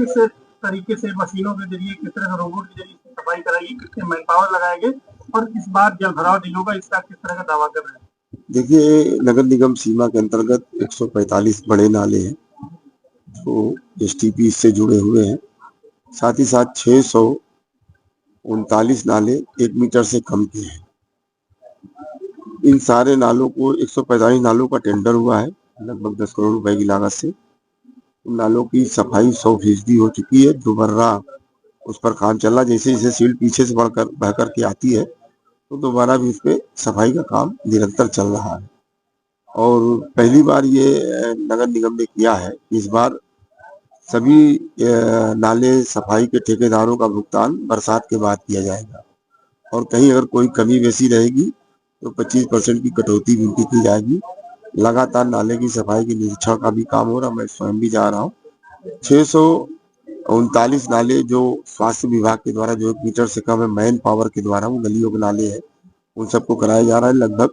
किस तरीके से मशीनों के जरिए, किस तरह से रोबोट के जरिए सफाई कराई, कितने मैन पावर लगाए गए और इस बार जल भराव नहीं होगा, इसका किस तरह का दावा कर रहे हैं? देखिए, नगर निगम सीमा के अंतर्गत 145 बड़े नाले हैं जो एसटीपी से जुड़े हुए हैं। साथ ही साथ 639 नाले 1 मीटर से कम के हैं। इन सारे नालों को 145 नालों का टेंडर हुआ है लगभग 10 करोड़ रुपए की लागत से। उन नालों की सफाई 100% हो चुकी है। दोबारा उस पर काम चल रहा, जैसे जैसे सील्ड पीछे से बह करके आती है तो दोबारा भी उस पर सफाई का काम निरंतर चल रहा है। और पहली बार ये नगर निगम ने किया है। इस बार सभी नाले सफाई के ठेकेदारों का भुगतान बरसात के बाद किया जाएगा और कहीं अगर कोई कमी बेसी रहेगी तो 25% की कटौती भी उनकी की जाएगी। लगातार नाले की सफाई के निरीक्षण का भी काम हो रहा, मैं स्वयं भी जा रहा हूँ। 639 नाले जो स्वास्थ्य विभाग के द्वारा, जो 1 मीटर से कम है, मैन पावर के द्वारा वो गलियों के नाले हैं, उन सबको कराया जा रहा है। लगभग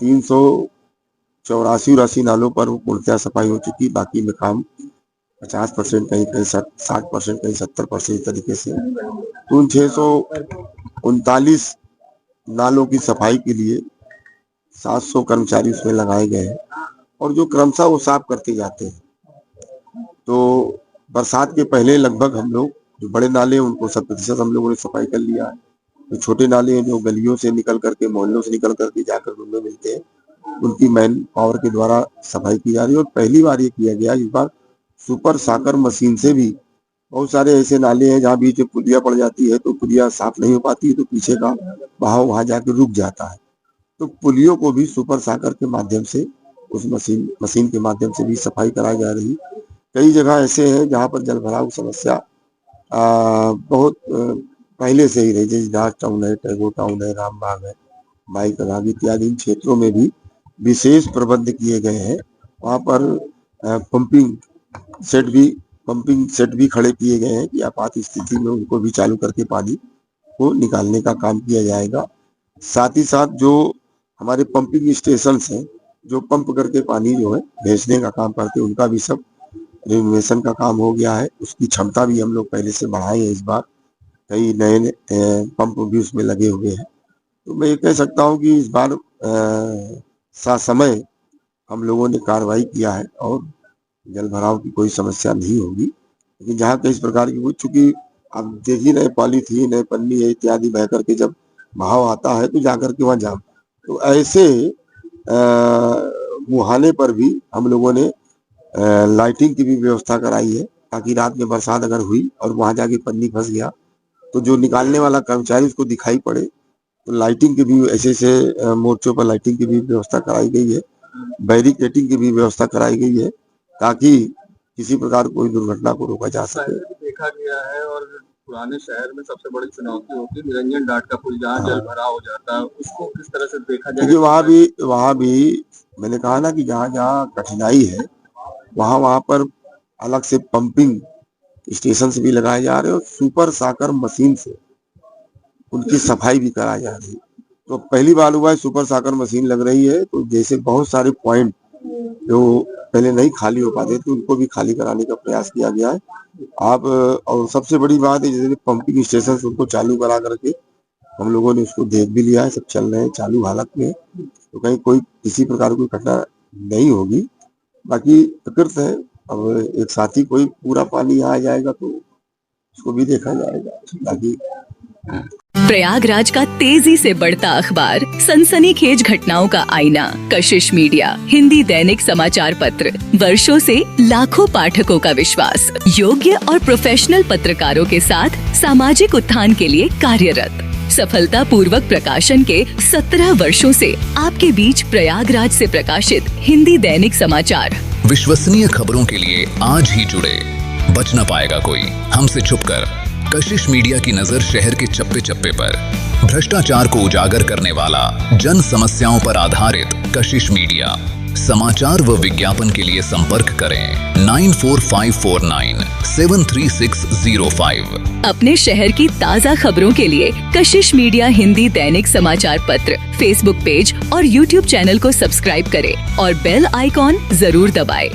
384 नालों पर पूर्णतः सफाई हो चुकी। बाकी में काम 50%, कहीं 60%, कहीं 70% इस तरीके से। तो उन 639 नालों की सफाई के लिए 700 कर्मचारी उसमें लगाए गए हैं और जो क्रमशः वो साफ करते जाते हैं। तो बरसात के पहले लगभग हम लोग जो बड़े नाले हैं उनको 100% हम लोगों ने सफाई कर लिया है। जो छोटे नाले हैं जो गलियों से निकल करके, मोहल्लों से निकल करके जाकर उनमें मिलते हैं, उनकी मैन पावर के द्वारा सफाई की जा रही है। और पहली बार ये किया गया, इस बार सुपर साकर मशीन से भी बहुत सारे ऐसे नाले हैं जहाँ बीच में पुलिया पड़ जाती है तो पुलिया साफ नहीं हो पाती है तो पीछे का बहाव वहां जाके रुक जाता है। तो पुलियों को भी सुपर साकर के माध्यम से, उस मशीन के माध्यम से भी सफाई कराई जा रही है। कई जगह ऐसे हैं जहाँ पर जल भराव की समस्या बहुत पहले से ही रही, जैसे दास टाउन है, टैगोर टाउन है, रामबाग है, बाई कगाग इत्यादि इन क्षेत्रों में भी विशेष प्रबंध किए गए हैं। वहाँ पर पंपिंग सेट भी खड़े किए गए हैं कि आपात स्थिति में उनको भी चालू करके पानी को निकालने का काम किया जाएगा। साथ ही साथ जो हमारे पंपिंग स्टेशन हैं जो पंप करके पानी जो है भेजने का काम करते हैं, उनका भी सब रिनोवेशन का काम हो गया है। उसकी क्षमता भी हम लोग पहले से बढ़ाए हैं। इस बार कई नए पंप भी उसमें लगे हुए हैं। तो मैं ये कह सकता हूँ कि इस बार समय हम लोगों ने कार्रवाई किया है और जल भराव की कोई समस्या नहीं होगी। लेकिन जहाँ कई प्रकार की, चूंकि आप देख ही रहे, पॉलीथीन है, पन्नी है इत्यादि बह करके जब बहाव आता है तो जाकर के वहाँ जाम, तो ऐसे मुहाने पर भी हम लोगों ने लाइटिंग की भी व्यवस्था कराई है ताकि रात में बरसात अगर हुई और वहां जाके पन्नी फंस गया तो जो निकालने वाला कर्मचारी उसको दिखाई पड़े। तो लाइटिंग की भी ऐसे मोर्चों पर लाइटिंग की भी व्यवस्था कराई गई है, बैरिकेडिंग की भी व्यवस्था कराई गई है ताकि किसी प्रकार कोई दुर्घटना को रोका जा सके। देखा गया है और पुराने शहर में सबसे बड़ी चुनौती होती है निरंजन घाट का पुल, जहाँ जल भराव हो जाता है, उसको किस तरह से देखा जाए? क्योंकि वहाँ भी मैंने कहा ना कि जहाँ जहाँ कठिनाई है वहाँ पर अलग से पंपिंग स्टेशन से भी लगाए जा रहे हैं और सुपर साकर मशीन से उनकी सफाई भी कराई जा रही है। तो पहली बार हुआ है सुपर साकर मशीन लग रही है, तो जैसे बहुत सारे पॉइंट जो पहले नहीं खाली हो पाते थे उनको भी खाली कराने का प्रयास किया गया है। आप और सबसे बड़ी बात है जैसे पंपिंग स्टेशन उनको चालू करा करके हम लोगों ने उसको देख भी लिया है, सब चल रहे हैं चालू हालत में, तो कहीं कोई किसी प्रकार की घटना नहीं होगी। बाकी प्रकृति है, अब एक साथी कोई पूरा पानी आ जाएगा तो उसको भी देखा जाएगा। बाकी प्रयागराज का तेजी से बढ़ता अखबार, सनसनीखेज घटनाओं का आईना, कशिश मीडिया, हिंदी दैनिक समाचार पत्र, वर्षों से लाखों पाठकों का विश्वास, योग्य और प्रोफेशनल पत्रकारों के साथ सामाजिक उत्थान के लिए कार्यरत, सफलता पूर्वक प्रकाशन के 17 वर्षों से आपके बीच प्रयागराज से प्रकाशित हिंदी दैनिक समाचार। विश्वसनीय खबरों के लिए आज ही जुड़े, बच न पाएगा कोई हमसे छुपकर। कशिश मीडिया की नजर शहर के चप्पे चप्पे पर, भ्रष्टाचार को उजागर करने वाला, जन समस्याओं पर आधारित कशिश मीडिया। समाचार व विज्ञापन के लिए संपर्क करें 94549 73605। अपने शहर की ताज़ा खबरों के लिए कशिश मीडिया हिंदी दैनिक समाचार पत्र फेसबुक पेज और यूट्यूब चैनल को सब्सक्राइब करें और बेल आइकॉन जरूर दबाएं।